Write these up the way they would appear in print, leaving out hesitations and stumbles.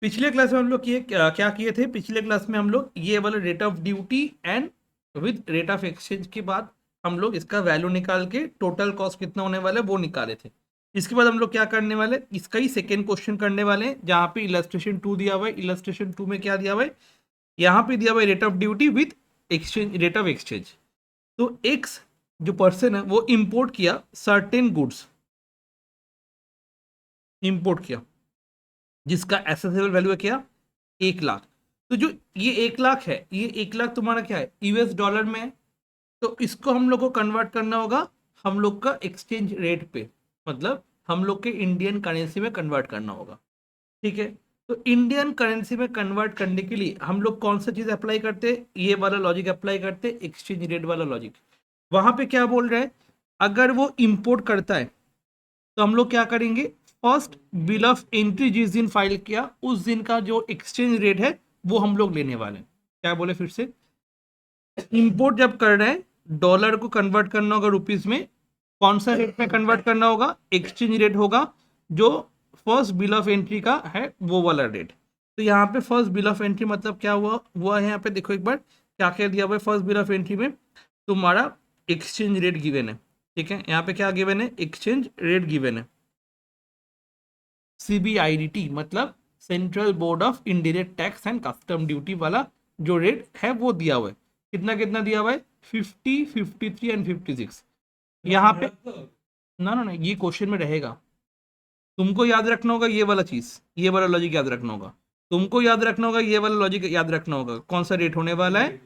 पिछले क्लास में हम लोग क्या किए थे? पिछले क्लास में हम लोग ये वाला rate of duty and with rate of exchange के बाद हम लोग इसका वैल्यू निकाल के टोटल कॉस्ट कितना होने वाला है वो निकाले थे। इसके बाद हम लोग क्या करने वाले, इसका ही सेकेंड क्वेश्चन करने वाले हैं, जहाँ पे इलस्ट्रेशन 2 दिया हुआ है। इलस्ट्रेशन 2 में क्या दिया हुआ है? यहाँ पे दिया हुआ है rate of duty with exchange, rate of exchange. तो एक्स जो पर्सन है वो इंपोर्ट किया सर्टेन गुड्स, इंपोर्ट किया, जिसका एसेसेबल वैल्यू है क्या? 1 लाख। तो जो ये 1 लाख है, ये 1 लाख तुम्हारा क्या है? यूएस डॉलर में है। तो इसको हम लोग को कन्वर्ट करना होगा हम लोग का एक्सचेंज रेट पे, मतलब हम लोग के इंडियन करेंसी में कन्वर्ट करना होगा। ठीक है। तो इंडियन करेंसी में कन्वर्ट करने के लिए हम लोग कौन सा चीज अप्लाई करते हैं? ये वाला लॉजिक अप्लाई करते हैं, एक्सचेंज रेट वाला लॉजिक। वहां पे क्या बोल रहे हैं? अगर वो इंपोर्ट करता है तो हम लोग क्या करेंगे? फर्स्ट बिल ऑफ एंट्री जिस दिन फाइल किया उस दिन का जो एक्सचेंज रेट है वो हम लोग लेने वाले हैं। क्या बोले फिर से? इंपोर्ट जब कर रहे हैं, डॉलर को कन्वर्ट करना होगा रुपीस में। कौन सा रेट में कन्वर्ट करना होगा? एक्सचेंज रेट होगा जो फर्स्ट बिल ऑफ एंट्री का है, वो वाला रेट। तो यहाँ पे फर्स्ट बिल ऑफ एंट्री मतलब क्या हुआ है? यहाँ पे देखो एक बार क्या क्या दिया हुआ है फर्स्ट बिल ऑफ एंट्री में। तुम्हारा एक्सचेंज रेट गिवन है। ठीक है, यहाँ पे क्या गिवन है? एक्सचेंज रेट गिवन है। CBIDT मतलब central board of indirect tax and custom duty वाला जो रेट है वो दिया हुआ है। कितना कितना दिया हुआ है? 50, 53 एंड 56। यहाँ पे ना ना ना, ये क्वेश्चन में रहेगा। तुमको याद रखना होगा ये वाला चीज, ये वाला लॉजिक याद रखना होगा। तुमको याद रखना होगा ये वाला लॉजिक याद रखना होगा, कौन सा रेट होने वाला है।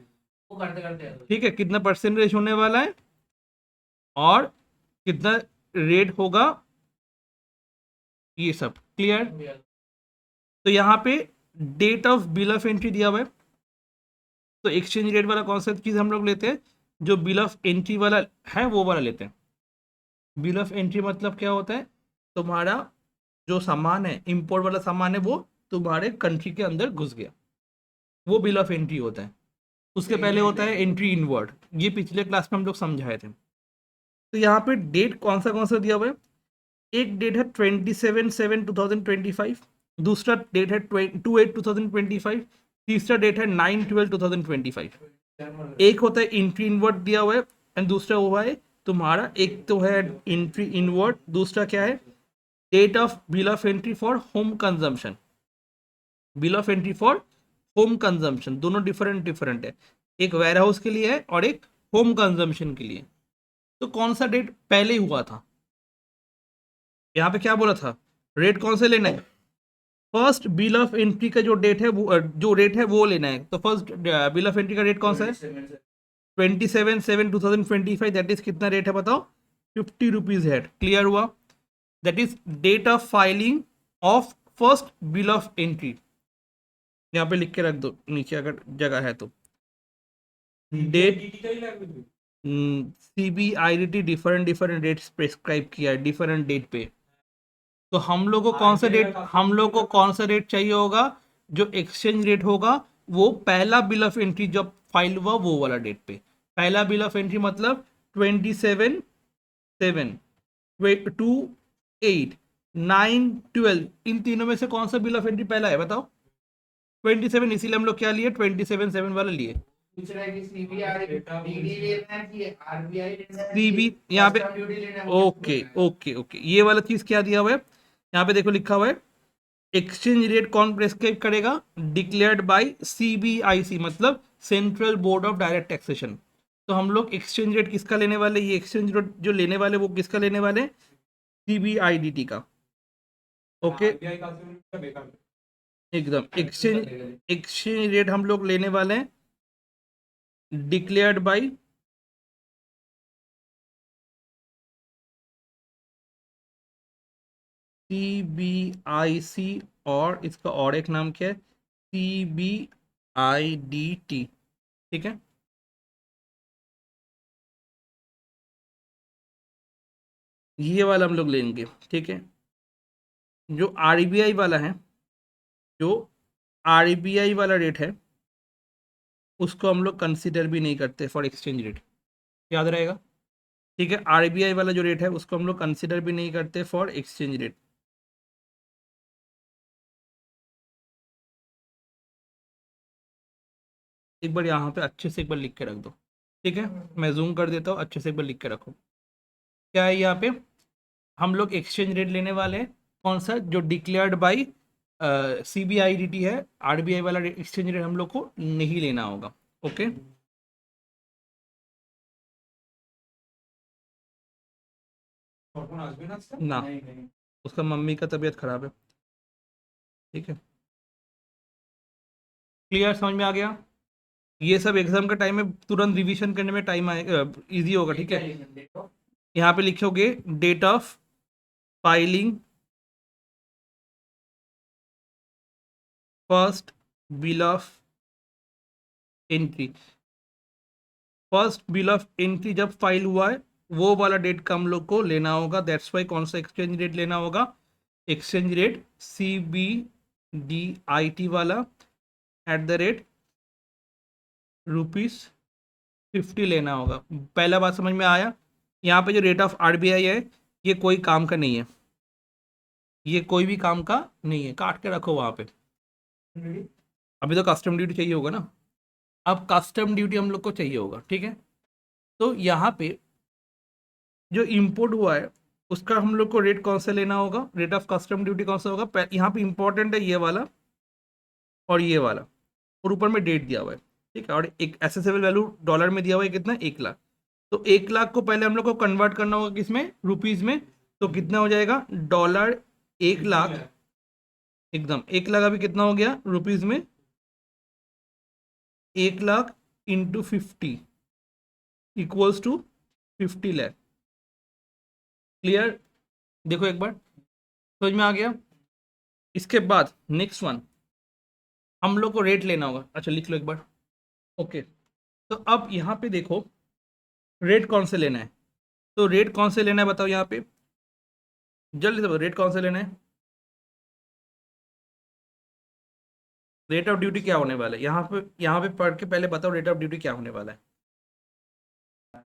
वो करते करते ठीक है, कितना परसेंटेज होने वाला है और कितना रेट होगा, ये सब क्लियर। तो यहाँ पे date of bill of entry दिया हुआ है। तो एक्सचेंज रेट वाला कौन सा चीज हम लोग लेते हैं? जो बिल ऑफ एंट्री वाला है वो वाला लेते हैं। बिल ऑफ एंट्री मतलब क्या होता है? तुम्हारा जो सामान है, इंपोर्ट वाला सामान है, वो तुम्हारे कंट्री के अंदर घुस गया, वो बिल ऑफ एंट्री होता है। उसके पहले होता है एंट्री इनवर्ड, ये पिछले क्लास में हम लोग समझाए थे। तो यहाँ पे डेट कौन सा दिया हुआ है? एक डेट है 27/7/2025, दूसरा डेट है 2/8/2025, तीसरा डेट है 9/12/2025। एक होता है एंट्री इनवर्ट दिया हुआ है एंड दूसरा हुआ है तुम्हारा, एक तो है एंट्री इनवर्ट, दूसरा क्या है? Date of bill of entry for home consumption. Bill of entry for home consumption दोनों डिफरेंट डिफरेंट है, एक वेयर हाउस के लिए है और एक होम कंजम्पशन के लिए। तो कौन सा डेट पहले हुआ था? यहाँ पे क्या बोला था? रेट कौन से लेना है? फर्स्ट बिल ऑफ एंट्री का जो डेट है वो जो रेट है वो लेना है। तो फर्स्ट बिल ऑफ एंट्री का रेट कौन सा है? 27/7/2025। दैट इज कितना रेट है बताओ? 50 रुपीज है। क्लियर हुआ? That is date of filing of first bill of entry. यहाँ पे लिख के रख दो नीचे अगर जगह है तो। Date CBIDT different different dates prescribe किया है डिफरेंट डेट पे। तो हम लोग को कौन सा डेट, हम लोग को कौन सा डेट चाहिए होगा? जो एक्सचेंज रेट होगा वो पहला बिल ऑफ एंट्री जब फाइल हुआ वो वाला डेट पे। पहला बिल ऑफ एंट्री मतलब 27/7, 2/8, 9/12, इन तीनों में से कौन सा बिल ऑफ एंट्री पहला है बताओ? 27, इसीलिए हम लोग क्या लिए? 27/7 वाला लिए। सीबी यहाँ पे ओके ओके ओके, ये वाला चीज क्या दिया हुआ है? यहाँ पे देखो लिखा हुआ है एक्सचेंज रेट कौन प्रेस्क्राइब करेगा? डिक्लेयर्ड बाय CBIC मतलब central board of direct taxation. तो हम लोग एक्सचेंज रेट किसका लेने वाले? ये एक्सचेंज रेट जो लेने वाले वो किसका लेने वाले? CBIDT का। ओके, एकदम एक्सचेंज, एक्सचेंज रेट हम लोग लेने वाले हैं डिक्लेयर्ड बाय CBIC, और इसका और एक नाम क्या है? CBIDT। ठीक है, ये वाला हम लोग लेंगे। ठीक है, जो RBI वाला है, जो RBI वाला रेट है उसको हम लोग कंसिडर भी नहीं करते फॉर एक्सचेंज रेट, याद रहेगा। ठीक है, RBI वाला जो रेट है उसको हम लोग कंसिडर भी नहीं करते फॉर एक्सचेंज रेट। एक बार यहाँ पे अच्छे से एक बार लिख के रख दो, ठीक है। मैं जूम कर देता हूँ, अच्छे से एक बार लिख के रखो। क्या है यहाँ पे, हम लोग एक्सचेंज रेट लेने वाले हैं कौन सा, जो डिक्लेयर्ड बाई CBIDT है, RBI वाला एक्सचेंज रेट हम लोग को नहीं लेना होगा। ओके, ना, उसका मम्मी का तबीयत खराब है, ठीक है। क्लियर, समझ में आ गया। ये सब एग्जाम का टाइम में तुरंत रिवीजन करने में टाइम आएगा, इजी होगा, ठीक है। यहाँ पे लिखोगे date of filing first bill of entry. First bill of entry जब फाइल हुआ है वो वाला डेट का हम लोग को लेना होगा। दैट्स वाई कौन सा एक्सचेंज रेट लेना होगा, एक्सचेंज रेट CBDIT वाला @ ₹50 लेना होगा। पहला बात समझ में आया। यहाँ पे जो रेट ऑफ RBI है ये कोई काम का नहीं है, ये कोई भी काम का नहीं है, काट के रखो वहाँ पे। अभी तो कस्टम ड्यूटी चाहिए होगा ना, अब कस्टम ड्यूटी हम लोग को चाहिए होगा, ठीक है। तो यहाँ पे जो इंपोर्ट हुआ है उसका हम लोग को रेट कौन सा लेना होगा, रेट ऑफ कस्टम ड्यूटी कौन सा होगा। यहाँ पे इंपॉर्टेंट है ये वाला और ये वाला, और ऊपर में डेट दिया हुआ है, ठीक है। और एक एसेसेबल वैल्यू डॉलर में दिया हुआ है कितना, 1 लाख। तो 1 लाख को पहले हम लोग को कन्वर्ट करना होगा किसमें, रुपीज में। तो कितना हो जाएगा, $1 एकदम 1 लाख अभी कितना हो गया रुपीज में, 1 lakh into 50 equals to 50 lakh. Clear, देखो एक बार समझ में आ गया। इसके बाद नेक्स्ट वन हम लोग को रेट लेना होगा। अच्छा लिख लो एक बार, ओके। तो अब यहाँ पे देखो रेट कौन से लेना है, तो रेट कौन से लेना है बताओ यहाँ पे, जल्दी से बताओ रेट कौन से लेना है। रेट ऑफ ड्यूटी क्या होने वाला है, यहाँ पे पढ़ के पहले बताओ रेट ऑफ ड्यूटी क्या होने वाला है।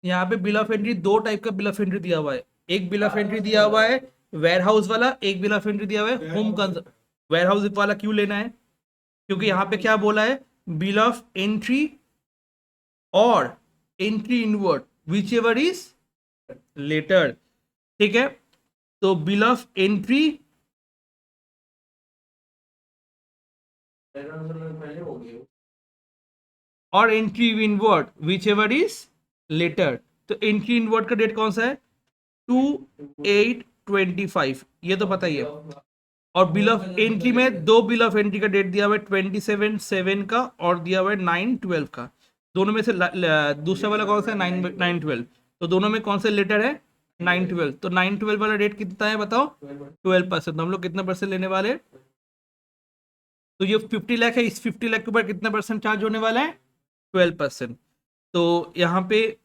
यहाँ पे बिल ऑफ एंट्री, दो टाइप का बिल ऑफ एंट्री दिया हुआ है। एक बिल ऑफ एंट्री दिया हुआ है वेयर हाउस वाला, एक बिल ऑफ एंट्री दिया हुआ है होम कंजर्न। वेयर हाउस वाला क्यों लेना है, क्योंकि यहाँ पे क्या बोला है, बिल ऑफ एंट्री और entry inward whichever is later, ठीक है। तो बिल ऑफ एंट्री और entry inward whichever is later. तो एंट्री इनवर्ड का डेट कौन सा है, 2/8/25, ये तो पता ही है। और बिल ऑफ एंट्री में दो बिल ऑफ एंट्री का डेट दिया हुआ है, 27/7 का और दिया हुआ है 9/12 का। दोनों में से दूसरा वाला कौन सा है, 9/12। तो दोनों में कौन सा लेटर है, 9/12। तो 9/12 वाला डेट कितना है बताओ, 12%। तो हम लोग कितना परसेंट लेने वाले हैं, तो ये 50 लाख है, इस 50 लाख के ऊपर कितना परसेंट चार्ज होने वाला है, 12%। तो यहाँ पे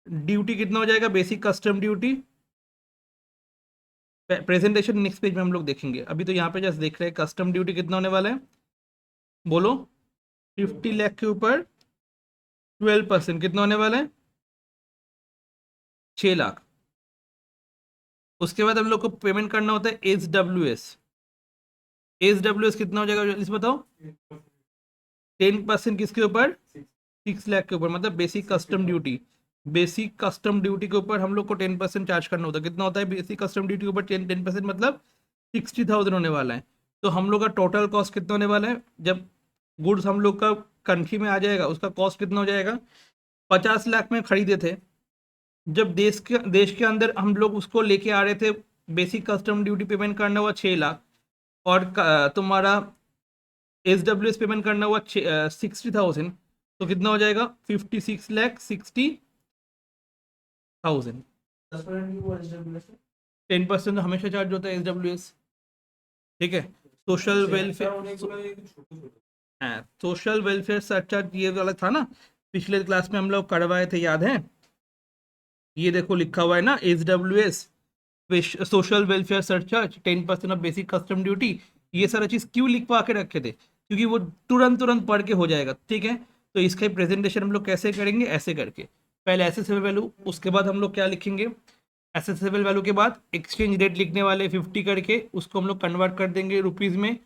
ड्यूटी कितना हो जाएगा, basic custom duty. Presentation next page में हम लोग देखेंगे, अभी तो यहाँ पे जस्ट देख रहे हैं कस्टम ड्यूटी कितना होने वाला है। बोलो, 50 लाख के ऊपर 12% कितना होने वाला है, 6 लाख। उसके बाद हम लोग को पेमेंट करना होता है SWS। SWS कितना हो जाएगा जल्दी से बताओ, 10% किसके ऊपर, 6 लाख के ऊपर, मतलब basic custom duty. Basic custom duty के ऊपर हम लोग को 10% चार्ज करना होता है। कितना होता है बेसिक कस्टम ड्यूटी के ऊपर 10%, मतलब 60,000 होने वाला है। तो हम लोग का टोटल कॉस्ट कितना होने वाला है, जब गुड्स हम लोग का कंट्री में आ जाएगा उसका कॉस्ट कितना हो जाएगा, 50 लाख में खरीदे थे, जब देश के अंदर हम लोग उसको लेके आ रहे थे, बेसिक कस्टम ड्यूटी पेमेंट करना हुआ 6 लाख, और तुम्हारा SWS पेमेंट करना हुआ 60,000। तो कितना हो जाएगा, 56,60,000। 10% तो हमेशा चार्ज होता है SWS, ठीक है। सोशल वेलफेयर, हाँ सोशल वेलफेयर सरचार्ज ये वाला था ना, पिछले क्लास में हम लोग करवाए थे, याद है। ये देखो लिखा हुआ है ना, SWS social welfare surcharge 10% of basic custom duty. ये सारा चीज क्यों लिखवा के रखे थे, क्योंकि वो तुरंत तुरंत पढ़ के हो जाएगा, ठीक है। तो इसका प्रेजेंटेशन हम लोग कैसे करेंगे, ऐसे करके पहले एसेसेबल वैल्यू, उसके बाद हम लोग क्या लिखेंगे, एसेसेबल वैल्यू के बाद एक्सचेंज रेट लिखने वाले 50 करके, उसको हम लोग कन्वर्ट कर देंगे रुपीज में।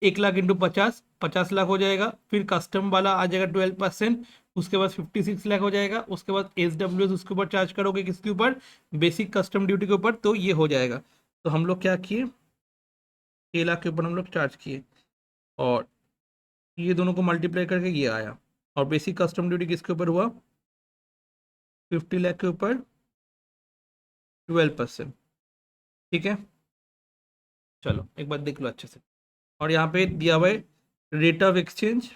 1 लाख इंटू 50, 50 लाख हो जाएगा। फिर कस्टम वाला आ जाएगा 12%, उसके बाद 56 लाख हो जाएगा। उसके बाद SWS उसके ऊपर चार्ज करोगे, किसके ऊपर, बेसिक कस्टम ड्यूटी के ऊपर, तो ये हो जाएगा। तो हम लोग क्या किए, 6 लाख के ऊपर हम लोग चार्ज किए, और ये दोनों को मल्टीप्लाई करके ये आया। और बेसिक कस्टम ड्यूटी किसके ऊपर हुआ, 50 लाख के ऊपर 12%। ठीक है, चलो एक बार देख लो अच्छे से। और यहाँ पे दिया हुआ है रेट ऑफ एक्सचेंज,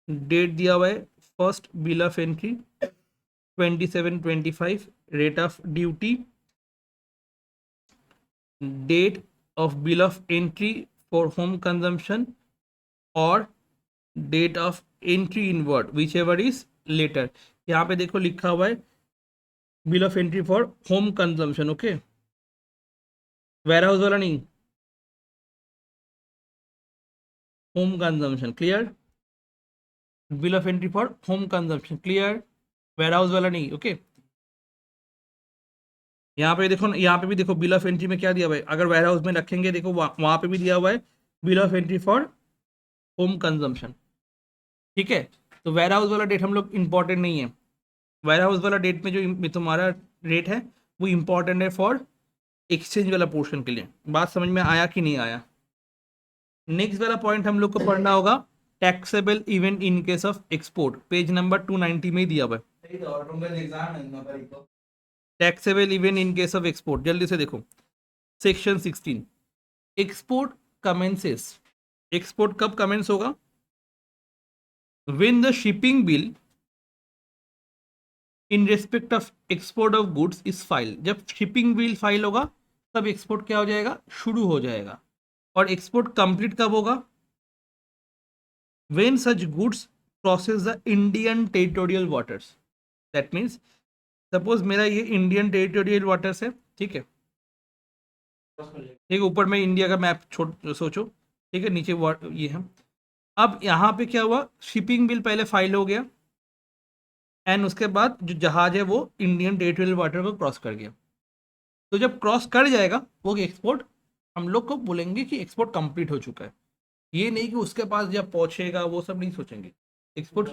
डेट दिया हुआ है first bill of entry 2725, rate of duty, date of bill of entry for home consumption, और date of entry in word whichever is later. यहाँ पे देखो लिखा हुआ है bill of entry for home consumption, okay, warehouse वाला नहीं, home consumption, clear, bill of entry for home consumption, clear, warehouse वाला नहीं, ओके। यहाँ पे देखो, यहाँ पे भी देखो बिल ऑफ एंट्री में क्या दिया हुआ है, अगर वेयर हाउस में रखेंगे देखो वहाँ पे भी दिया हुआ है bill of entry for home consumption. ठीक है, तो वेयर हाउस वाला डेट हम लोग इंपॉर्टेंट नहीं है। वेयर हाउस वाला डेट में जो तुम्हारा रेट है वो इंपॉर्टेंट है फॉर एक्सचेंज वाला पोर्शन के लिए। बात समझ में आया कि नहीं आया। नेक्स्ट वाला पॉइंट हम लोग को पढ़ना होगा taxable event in case of export, page number 290 में ही दिया हुआ है। Taxable event in case of export, जल्दी से देखो सेक्शन 16, एक्सपोर्ट कमेंसेस। एक्सपोर्ट कब कमेंस होगा, when the shipping bill in respect of export of goods is file. जब शिपिंग बिल फाइल होगा तब एक्सपोर्ट क्या हो जाएगा, शुरू हो जाएगा। और एक्सपोर्ट कंप्लीट कब होगा, when such goods crosses the Indian territorial waters. That means suppose मेरा ये इंडियन टेरिटोरियल वाटर्स है, ठीक है, ठीक है, ऊपर में इंडिया का मैप छोड़ सोचो, ठीक है, नीचे ये है। अब यहाँ पे क्या हुआ, शिपिंग बिल पहले फाइल हो गया, एंड उसके बाद जो जहाज है वो इंडियन टेरिटोरियल वाटर को क्रॉस कर गया। तो जब क्रॉस कर जाएगा वो एक्सपोर्ट, हम लोग को बोलेंगे कि एक्सपोर्ट कंप्लीट हो चुका है। ये नहीं कि उसके पास जब पहुंचेगा वो सब नहीं सोचेंगे। Export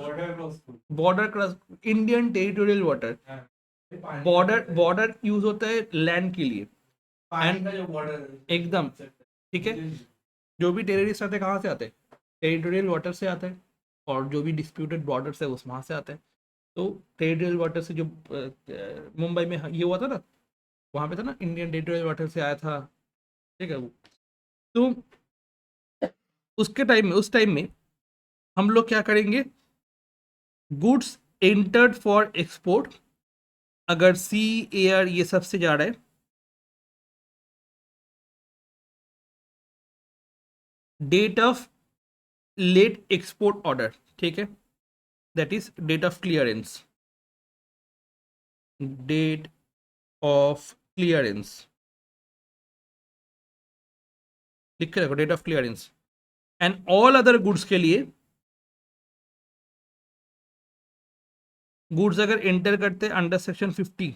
border cross, Indian territorial water, border border use होता है लैंड के लिए, एंड एकदम ठीक है। जो भी टेररिस्ट आते हैं कहाँ से आते हैं, टेरिटोरियल वाटर से आते हैं, और जो भी डिस्प्यूटेड बॉर्डर है उस वहाँ से आते हैं। तो टेरिटोरियल वाटर से जो मुंबई में ये हुआ था ना, वहाँ पे था ना, इंडियन टेरिटोरियल वाटर से आया था, ठीक है वो। तो उसके टाइम में, उस टाइम में हम लोग क्या करेंगे, गुड्स एंटर्ड फॉर एक्सपोर्ट, अगर सी एयर ये सबसे जा रहा है, date of let export order, ठीक है, that is date of clearance, date of clearance लिख के रखो, date of clearance. And all other goods के लिए, गुड्स अगर एंटर करते हैं अंडर सेक्शन 50,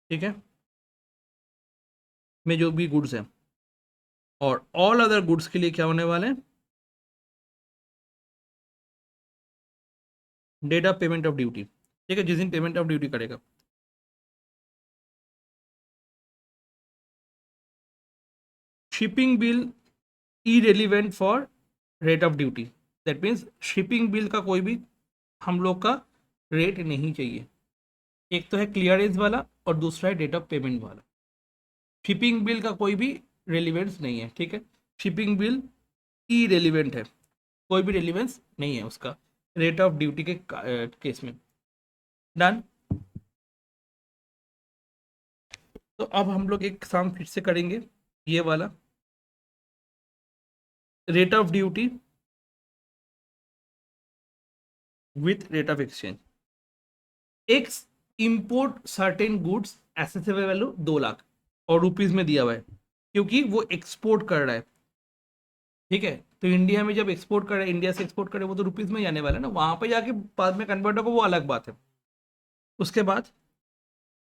ठीक है, में जो भी गुड्स हैं, और ऑल अदर गुड्स के लिए क्या होने वाले हैं, date of payment of duty, ठीक है, जिस दिन पेमेंट ऑफ ड्यूटी करेगा। Shipping bill irrelevant for rate of duty, that means shipping bill का कोई भी हम लोग का रेट नहीं चाहिए। एक तो है क्लियरेंस वाला और दूसरा है डेट ऑफ पेमेंट वाला। शिपिंग बिल का कोई भी रेलिवेंस नहीं है, ठीक है, शिपिंग बिल इरेलीवेंट है, कोई भी रेलिवेंस नहीं है उसका रेट ऑफ ड्यूटी के केस में। डन। तो अब हम लोग एक काम फिर से करेंगे, ये वाला rate of duty with rate of exchange. X import certain goods, assessable value 2 lakh, और रुपीज में दिया हुआ है क्योंकि वो एक्सपोर्ट कर रहा है, ठीक है। तो इंडिया में जब एक्सपोर्ट कर रहा है, इंडिया से एक्सपोर्ट करे, वो तो रुपीज में जाने वाला है ना, वहां पे जाके बाद में कन्वर्ट होगा वो अलग बात है। उसके बाद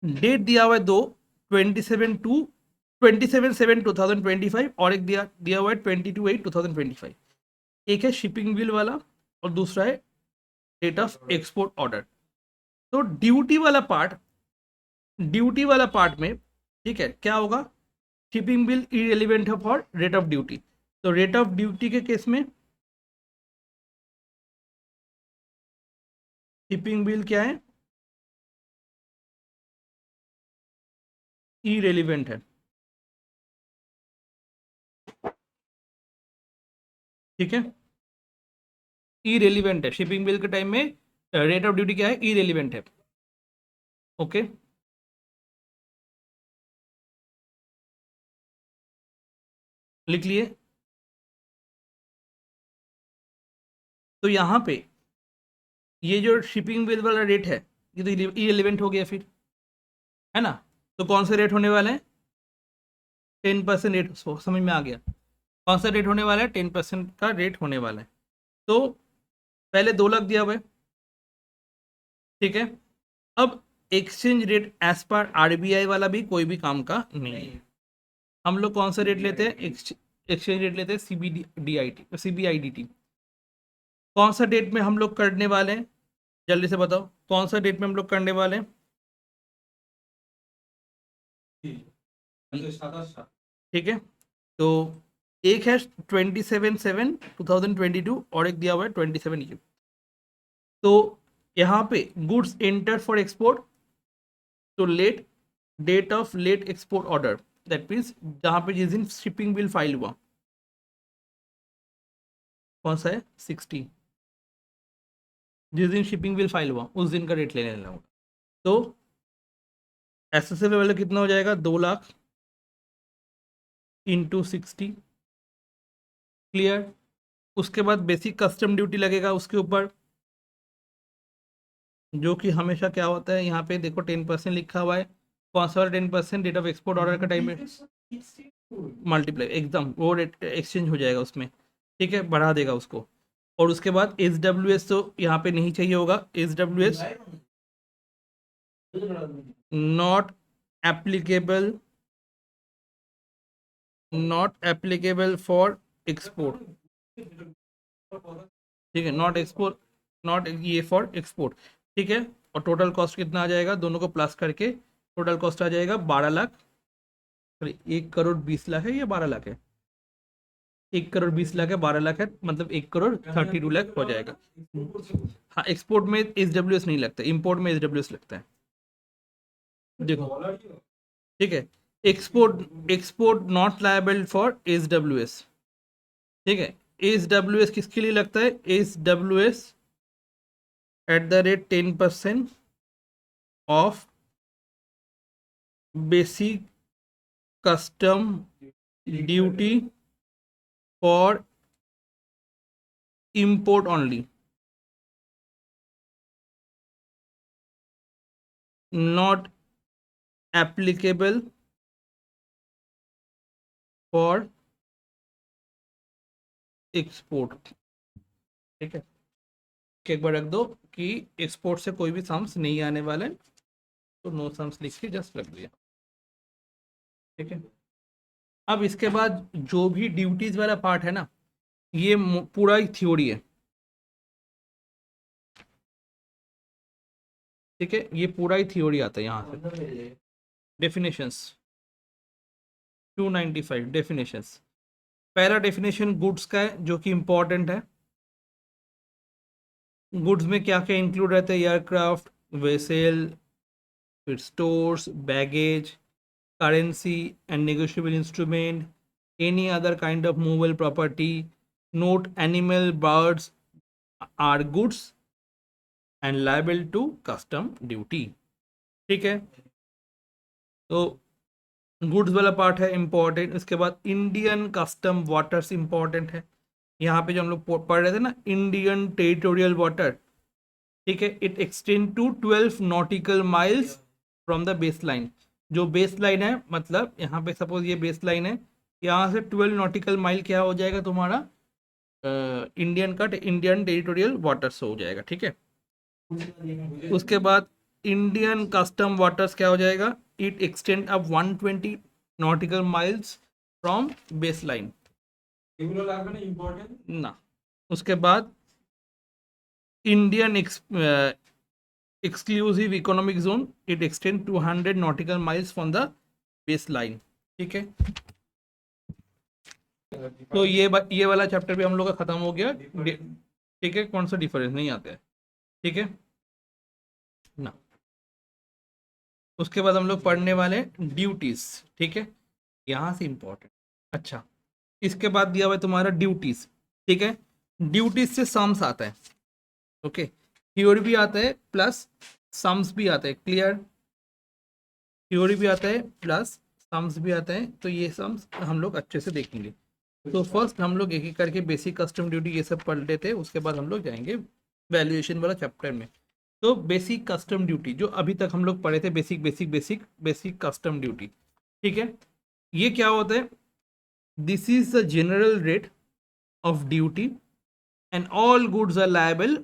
डेट दिया हुआ है 27/2 27/7/2025 और एक दिया दिया हुआ है 22/8/2025। एक है शिपिंग बिल वाला और दूसरा है डेट ऑफ एक्सपोर्ट ऑर्डर। तो ड्यूटी वाला पार्ट में ठीक है क्या होगा, शिपिंग बिल इरेलीवेंट है फॉर रेट ऑफ ड्यूटी। तो रेट ऑफ ड्यूटी के केस में शिपिंग बिल क्या है, इरेलीवेंट है। ठीक है, इरेलीवेंट है शिपिंग बिल के टाइम में, रेट ऑफ ड्यूटी क्या है, इरेलीवेंट है। ओके, लिख लिए। तो यहाँ पे ये जो शिपिंग बिल वाला रेट है ये तो इरेलीवेंट हो गया फिर, है ना। तो कौन से रेट होने वाले हैं, 10% रेट, समझ में आ गया। कौन सा रेट होने वाला है, 10% का रेट होने वाला है। तो पहले 2 लाख दिया हुआ है, ठीक है। अब exchange rate as per RBI वाला भी कोई भी काम का नहीं है। हम लोग कौन सा रेट लेते हैं, एक्सचेंज रेट लेते हैं सीबीआईडीटी। कौन सा डेट में हम लोग करने वाले हैं, जल्दी से बताओ कौन सा डेट में हम लोग करने वाले हैं। ठीक है, तो एक है 27/7/2022 और एक दिया हुआ है 27 यू। तो यहाँ पे गुड्स एंटर फॉर एक्सपोर्ट, तो let date of let export order, that means जहाँ पे जिस दिन शिपिंग बिल फाइल हुआ, कौन सा है 60, जिस दिन शिपिंग बिल फाइल हुआ उस दिन का रेट लेने लेना होगा। तो एसएसएफ वाला कितना हो जाएगा, 2 लाख इंटू 60, क्लियर। उसके बाद बेसिक कस्टम ड्यूटी लगेगा उसके ऊपर, जो कि हमेशा क्या होता है, यहाँ पे देखो 10% लिखा हुआ है। कौन सा वाला 10%, डेट ऑफ एक्सपोर्ट ऑर्डर का टाइम में मल्टीप्लाई, एकदम वो रेट एक्सचेंज हो जाएगा उसमें, ठीक है, बढ़ा देगा उसको। और उसके बाद एस तो यहाँ पे नहीं चाहिए होगा, S not applicable, for export, ठीक है, नॉट एक्सपोर्ट, नॉट ये फॉर एक्सपोर्ट, ठीक है। और टोटल कॉस्ट कितना आ जाएगा, दोनों को प्लस करके टोटल कॉस्ट आ जाएगा 12 लाख, सॉरी 1,20,00,000 है या 12 लाख है, 1,20,00,000 है, 12 लाख है, मतलब 1,32,00,000 हो जाएगा। हाँ, एक्सपोर्ट में एस नहीं लगता, इम्पोर्ट में एस लगता है। देखो, ठीक है, export not liable for S, ठीक है। एस किसके लिए लगता है, S at the rate 10% of basic custom duty for import only, not applicable for export, ठीक है। एक बार रख दो कि एक्सपोर्ट से कोई भी सम्स नहीं आने वाले, तो नो सम्स लिख के जस्ट रख दिया, ठीक है। अब इसके बाद जो भी ड्यूटीज वाला पार्ट है ना, ये पूरा ही थ्योरी है, ठीक है, ये पूरा ही थ्योरी आता है यहाँ से। Definitions 295 definitions. पहला डेफिनेशन गुड्स का है जो कि इंपॉर्टेंट है। गुड्स में क्या क्या इंक्लूड रहते हैं, एयरक्राफ्ट, वेसल, फिर stores, baggage, currency and negotiable instrument, any other kind of movable property, note, animal, birds are goods and liable to custom duty, ठीक है। तो गुड्स वाला पार्ट है इंपॉर्टेंट। इसके बाद इंडियन कस्टम वाटर्स इंपॉर्टेंट है। यहाँ पे जो हम लोग पढ़ रहे थे ना, इंडियन टेरिटोरियल वाटर, ठीक है, it extend to 12 nautical miles from the base line. जो बेस लाइन है, मतलब यहाँ पे सपोज ये बेस लाइन है, यहाँ से 12 नॉटिकल माइल क्या हो जाएगा तुम्हारा, इंडियन टेरिटोरियल वाटर्स हो जाएगा, ठीक है। उसके बाद इंडियन कस्टम वाटर्स क्या हो जाएगा, इट एक्सटेंड अब 120 nautical miles from base line এগুলো লাগবে না ইম্পর্টেন্ট। ना। उसके बाद Indian exclusive economic zone, it extend 200 nautical miles from the base line. ठीक है, तो ये वाला चैप्टर भी हम लोग का खत्म हो गया। ठीक है, कौन सा डिफरेंस नहीं आता है। ठीक है ना। उसके बाद हम लोग पढ़ने वाले ड्यूटीज। ठीक है, यहाँ से इंपॉर्टेंट। अच्छा, इसके बाद दिया हुआ है तुम्हारा ड्यूटीज। ठीक है, ड्यूटीज से सम्स आता है। ओके, थ्योरी भी आता है प्लस सम्स भी आता है। क्लियर, थ्योरी भी आता है प्लस सम्स भी आता है। तो ये सम्स हम लोग अच्छे से देखेंगे। तो फर्स्ट हम लोग एक एक करके बेसिक कस्टम ड्यूटी ये सब पढ़ लेते हैं, उसके बाद हम लोग जाएंगे वैल्यूएशन वाला चैप्टर में। तो बेसिक कस्टम ड्यूटी जो अभी तक हम लोग पढ़े थे, basic basic basic basic custom duty. ठीक है, ये क्या होता है? This is the general rate of duty and all goods are liable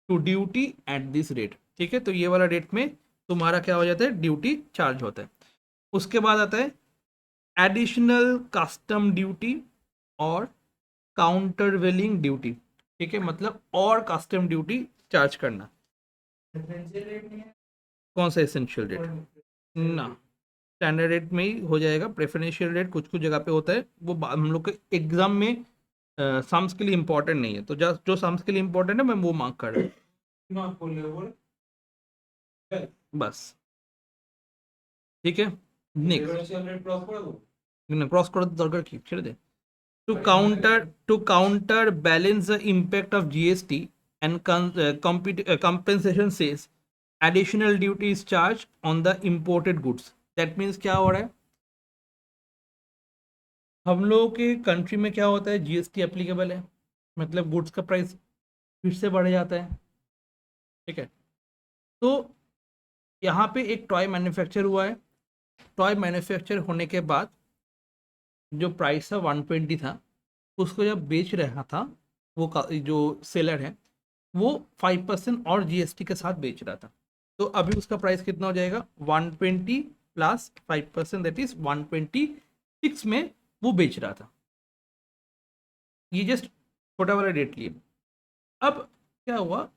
to duty at this rate. ठीक है, तो ये वाला रेट में तुम्हारा क्या हो जाता है? ड्यूटी चार्ज होता है। उसके बाद आता है एडिशनल कस्टम ड्यूटी और काउंटरवेलिंग ड्यूटी। ठीक है, मतलब और कस्टम ड्यूटी चार्ज करना। डिफरेंशियल रेट नहीं है। कौन सा एसेंशियल रेट? ना, स्टैंडर्ड रेट में ही हो जाएगा। प्रेफरेंशियल रेट कुछ कुछ जगह पे होता है, वो हम लोग के एग्जाम में सम्स के लिए इंपॉर्टेंट नहीं है। तो जो सम्स के लिए इंपॉर्टेंट है मैं वो मार्क कर रहा हूँ नॉट फॉर लेवल बस। ठीक है, नेक्स्ट ডিফারেন্সিয়াল রেট ক্রস করে দেবো। क्रॉस करो तो दरकार की छेड़ दे। To counter balance the impact of GST and compensation says additional duty is charged on the imported goods. That means क्या हो रहा है? हम लोगों के कंट्री में क्या होता है? जीएसटी एप्लीकेबल है, मतलब गुड्स का प्राइस फिर से बढ़ जाता है। ठीक है, तो यहाँ पे एक टॉय मैन्युफैक्चर हुआ है। टॉय मैन्युफैक्चर होने के बाद जो प्राइस था 120 था, उसको जब बेच रहा था वो जो सेलर है वो 5% और जीएसटी के साथ बेच रहा था। तो अभी उसका प्राइस कितना हो जाएगा? 120 प्लस 5%, दैट इज 126 में वो बेच रहा था। ये जस्ट छोटा वाला रेट लिए। अब क्या हुआ?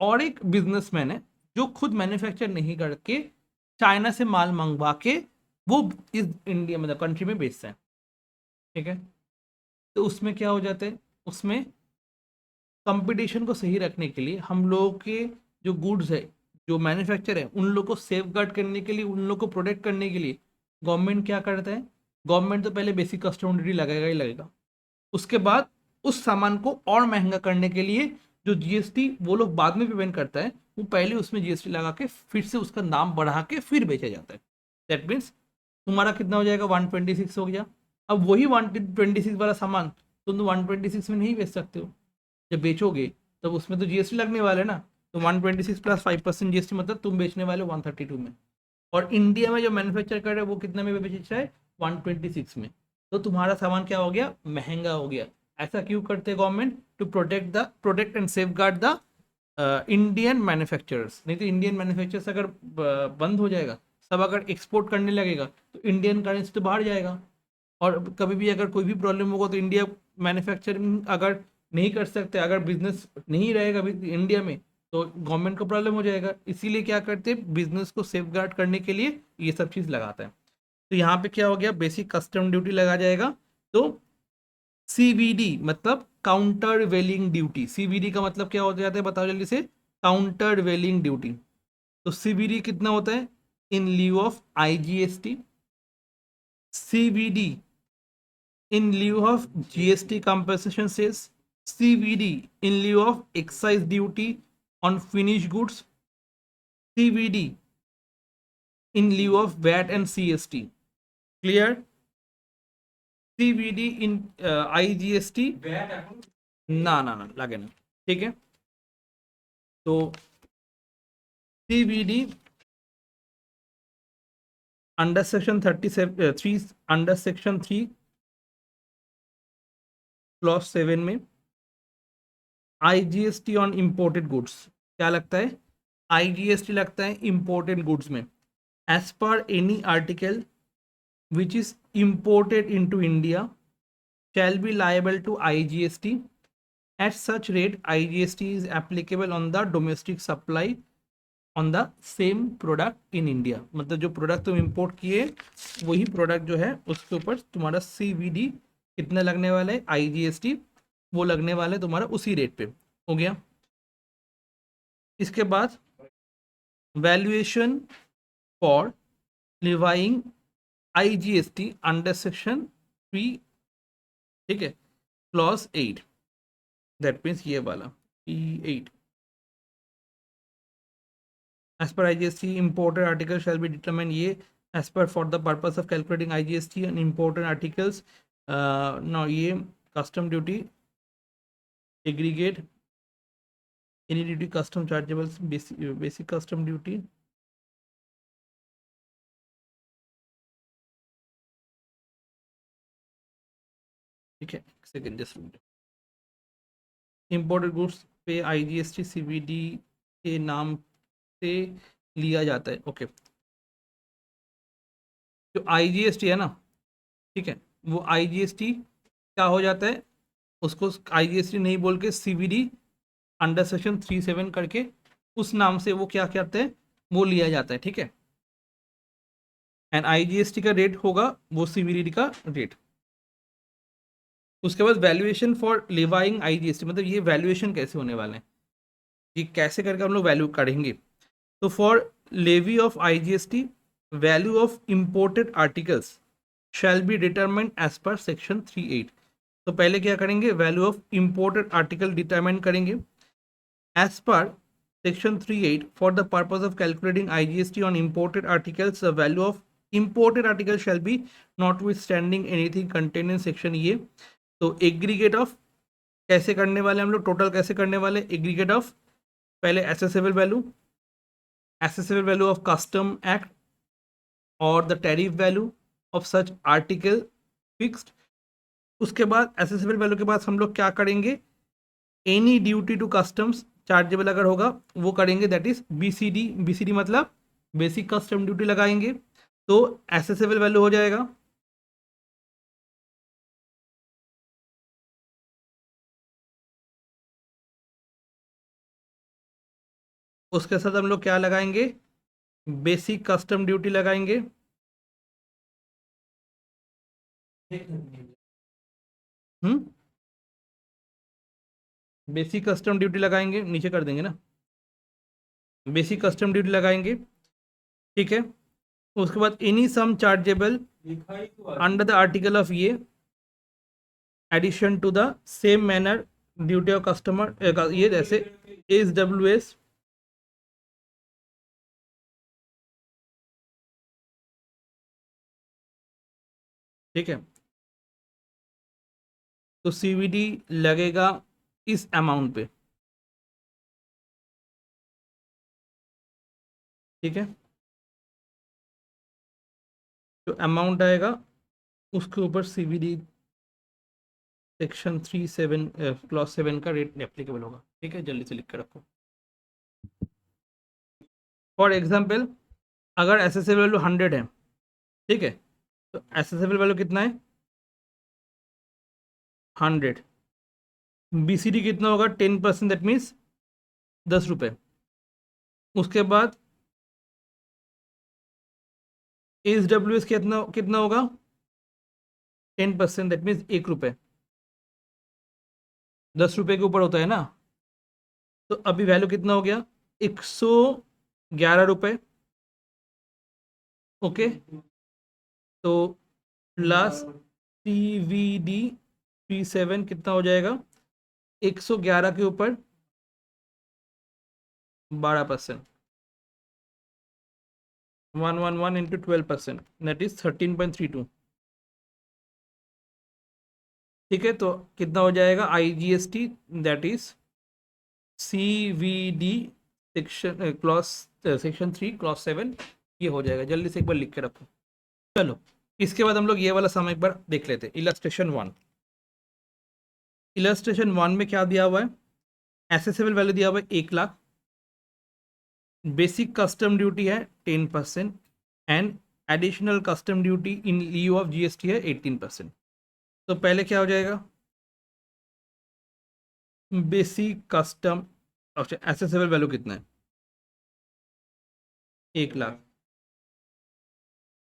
और एक बिजनेसमैन है जो खुद मैन्युफैक्चर नहीं करके चाइना से माल मंगवा के वो इस इंडिया मतलब कंट्री में बेचता है। ठीक है, तो उसमें क्या हो जाता है? उसमें कंपटीशन को सही रखने के लिए हम लोगों के जो गुड्स है, जो मैन्युफैक्चर है, उन लोग को सेफ गार्ड करने के लिए, उन लोग को प्रोटेक्ट करने के लिए गवर्नमेंट क्या करता है? गवर्नमेंट तो पहले बेसिक कस्टम ड्यूटी लगेगा ही लगेगा। उसके बाद उस सामान को और महंगा करने के लिए जो जीएसटी वो लोग बाद में पेमेंट करता है, वो पहले उसमें जीएसटी लगा के फिर से उसका दाम बढ़ा के फिर बेचा जाता है। दैट मीन्स तुम्हारा कितना हो जाएगा? 126 हो गया। अब वही 126 वाला सामान तुम तो 126 में नहीं बेच सकते हो। जब बेचोगे तब उसमें तो जीएसटी लगने वाला है ना। तो 126 प्लस 5% जीएसटी मतलब तुम बेचने वाले 132 में। और इंडिया में जो मैन्युफैक्चर कर रहे हैं वो कितने में बेच रहा है? 126 में। तो तुम्हारा सामान क्या हो गया? महंगा हो गया। ऐसा क्यों करते हैं government? To protect and safeguard the Indian manufacturers. नहीं तो इंडियन मैन्युफैक्चरर्स अगर बंद हो जाएगा, सब अगर एक्सपोर्ट करने लगेगा तो इंडियन करेंसी तो बाहर जाएगा। और कभी भी अगर कोई भी प्रॉब्लम होगा तो इंडिया मैन्युफैक्चरिंग अगर नहीं कर सकते, अगर बिजनेस नहीं रहेगा इंडिया में, तो गवर्नमेंट को प्रॉब्लम हो जाएगा। इसीलिए क्या करते हैं? बिजनेस को सेफ गार्ड करने के लिए ये सब चीज़ लगाता है। तो यहाँ पे क्या हो गया? बेसिक कस्टम ड्यूटी लगा जाएगा। तो सीवीडी मतलब काउंटर वेलिंग ड्यूटी। सीवीडी का मतलब क्या हो जाता है? बताओ जल्दी से। Countervailing duty. तो सीवीडी कितना होता है? In lieu of IGST. CVD in lieu of GST compensation says CVD in lieu of excise duty on finished goods, CVD in lieu of VAT and CST. Clear? CVD in IGST bat এখন ना लगे ना। ठीक है, तो CVD under section 3 under section 3 clause 7 में IGST on imported goods क्या लगता है? आईजीएसटी लगता है इम्पोर्टेड गुड्स में। As per any article which is imported into India shall be liable to IGST. At such rate, IGST is applicable on the domestic supply on the same product in India. मतलब जो product तुम import किए वही product जो है उसके ऊपर तुम्हारा CVD कितना लगने वाला है, IGST वो लगने वाला है तुम्हारा उसी रेट पे। हो गया। इसके बाद valuation for levying IGST under section 3, ठीक है, क्लॉज 8, दैट मीन्स ये वाला E8। As per IGST, imported articles shall be determined ये as per for the purpose of calculating IGST and imported articles. Now ये custom duty aggregate any duty custom chargeable basic custom duty. ठीक है, second just imported goods पे IGST CVD के नाम से लिया जाता है। ओके, जो IGST है ना, ठीक है, वो IGST क्या हो जाता है, उसको IGST नहीं बोल के CVD अंडर सेक्शन 37 करके उस नाम से वो क्या करते हैं, वो लिया जाता है। ठीक है, एंड IGST का रेट होगा वो CVD का रेट। उसके बाद वैल्यूएशन फॉर लिवाइंग IGST, मतलब ये वैल्यूएशन कैसे होने वाले हैं, ये कैसे करके हम लोग वैल्यू काढ़ेंगे। तो for levy of IGST value of imported articles shall be determined as per section 38। तो पहले क्या करेंगे, value of imported article determine करेंगे as per section 38 for the purpose of calculating IGST on imported articles. The value of imported article shall be notwithstanding anything contained in section ये। तो aggregate of कैसे करने वाले हम लोग, total कैसे करने वाले, एग्रीगेट ऑफ पहले assessable value of custom act और the tariff value of such article fixed. उसके बाद एसेसेबल वैल्यू के बाद हम लोग क्या करेंगे, any duty to customs chargeable अगर होगा वो करेंगे, दैट इज BCD मतलब बेसिक कस्टम ड्यूटी लगाएंगे, तो एसेसेबल वैल्यू हो जाएगा। उसके साथ हम लोग क्या लगाएंगे, बेसिक कस्टम ड्यूटी लगाएंगे। बेसिक कस्टम ड्यूटी लगाएंगे, नीचे कर देंगे ना, बेसिक कस्टम ड्यूटी लगाएंगे। ठीक है, उसके बाद any sum chargeable under the article of ये addition to the same manner duty of customer, ये जैसे SWS ठीक है, तो CVD लगेगा इस अमाउंट पे। ठीक है, जो अमाउंट आएगा उसके ऊपर CVD सेक्शन 37 क्लॉज 7 का रेट एप्लीकेबल होगा। ठीक है, जल्दी से लिख के रखो। फॉर एग्जाम्पल अगर एसेसेबल वैल्यू 100 है, ठीक है, तो एसेसेबल वैल्यू कितना है 100, BCD कितना होगा 10%, दैट मीन्स 10 रुपये। उसके बाद SWS कितना कितना होगा 10%, दैट मीन्स 1 रुपये, 10 रुपये के ऊपर होता है ना, तो अभी वैल्यू कितना हो गया 111 रुपये। ओके, तो प्लस CVD 37 कितना हो जाएगा 111 के ऊपर 12%, 111 इंटू 12%, दैट इज 13.32। ठीक है, तो कितना हो जाएगा IGST, that is CVD section 3 clause 7, ये हो जाएगा। जल्दी से एक बार लिख के रखो। चलो इसके बाद हम लोग ये वाला सम एक बार देख लेते हैं। इलस्ट्रेशन 1 में क्या दिया हुआ है, एसेसेबल वैल्यू दिया हुआ है 1 लाख, बेसिक कस्टम ड्यूटी है 10% and additional custom duty in लिeu of GST है 18%। तो पहले क्या हो जाएगा, बेसिक कस्टम, अच्छा एसेसेबल वैल्यू कितना है 1 लाख,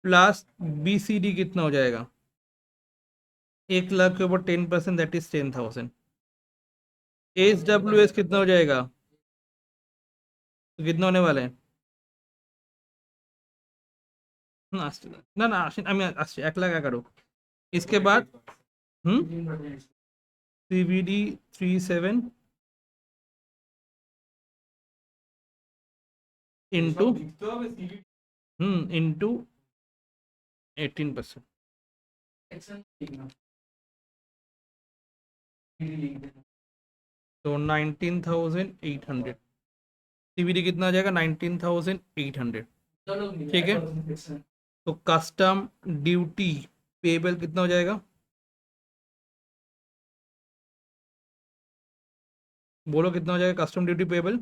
प्लस बीसीडी कितना हो जाएगा 1 लाख के ऊपर 10%, that is 10,000। S W S कितना हो जाएगा, तो कितना होने वाले हैं ना ना ना আমি আসছি 1 লাখ 11। इसके बाद सीबीडी 37 इंटू লিখতে হবে সিভি इंटू 18%। সেকশন ঠিক না সিভি লিখ देना तो 19,800 सीबीडी कितना आ जाएगा 19,800। चलो ठीक है। सेक्शन तो कस्टम ड्यूटी पेबल कितना हो जाएगा, बोलो कितना हो जाएगा custom duty payable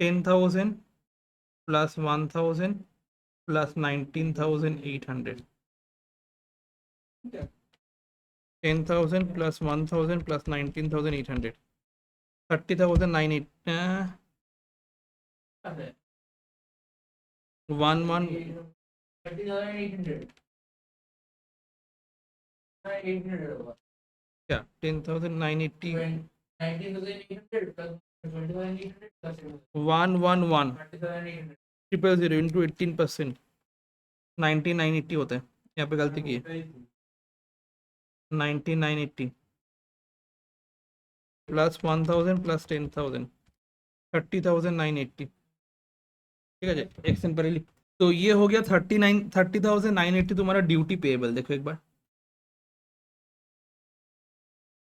10,000 plus 1,000 plus 19,800। 10,000 plus 1,000 plus 19,800 30,980 আছে 11 30,800 800 क्या 10,980 19,800 plus 20,800 plus 111 30,800 000 इंटू 18% 19,980 होता है। यहाँ पे गलती की है 19,980 प्लस 1,000 प्लस 10,000 30,980। ठीक है जी, एक सेकंड पहले लिख। तो ये हो गया 30,980 तुम्हारा ड्यूटी पेएबल। देखो एक बार,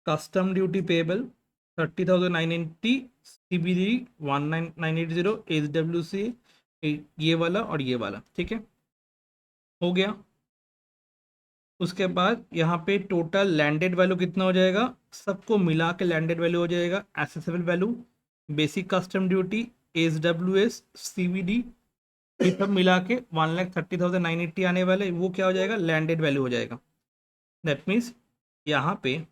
custom duty payable 30,980, CVD 19,980, SWC ये वाला और ये वाला। ठीक है, हो गया। उसके बाद यहाँ पे टोटल लैंडेड वैल्यू कितना हो जाएगा, सबको मिला के लैंडेड वैल्यू हो जाएगा assessable value, basic custom duty, SWS, CBD, ये सब मिला के 1,30,980 आने वाले, वो क्या हो जाएगा लैंडेड वैल्यू हो जाएगा। दैट मीन्स यहाँ पे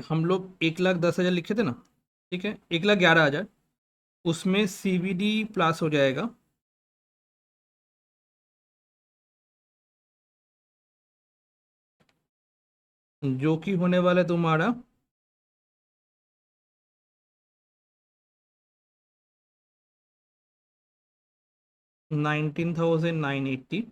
हम लोग 1,10,000 लिखे थे ना, ठीक है 1,11,000, उसमें सीबीडी प्लस हो जाएगा जो कि होने वाला है तुम्हारा 19,980।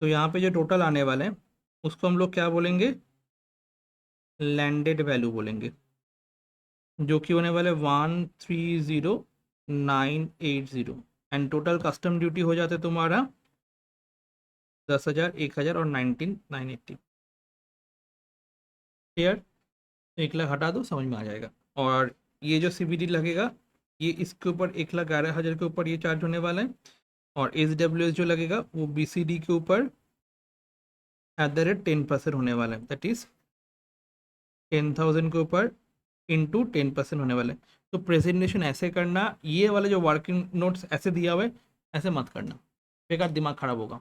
तो यहाँ पे जो टोटल आने वाले हैं उसको हम लोग क्या बोलेंगे, लैंडेड वैल्यू बोलेंगे, जो कि होने वाले 130,980। एंड टोटल कस्टम ड्यूटी हो जाते तुम्हारा 10,000, 1,000 और 19,980। क्लियर, 1 लाख हटा दो, समझ में आ जाएगा। और ये जो सीबीडी लगेगा ये इसके ऊपर 1,11,000 के ऊपर ये चार्ज होने वाला है, और एसडब्ल्यूएस जो लगेगा वो बीसीडी के ऊपर @10% होने वाला है, दैट इज 10,000 के ऊपर इंटू 10% होने वाला है। तो प्रेजेंटेशन ऐसे करना, ये वाले जो वर्किंग नोट्स ऐसे दिया हुआ है ऐसे मत करना, बेकार दिमाग खराब होगा।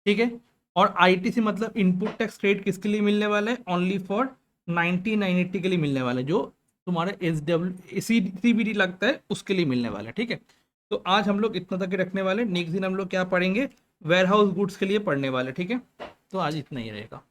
ठीक है, और आईटीसी मतलब इनपुट टैक्स क्रेडिट किसके लिए मिलने वाला है, ओनली फॉर 19,980 के लिए मिलने वाला है, जो तुम्हारा सीबीडी लगता है उसके लिए मिलने वाला है। ठीक है, तो आज हम लोग इतना तक ही रखने वाले, नेक्स्ट दिन हम लोग क्या पढ़ेंगे, वेयर हाउस गुड्स के लिए पढ़ने वाले। ठीक है, तो आज इतना ही रहेगा।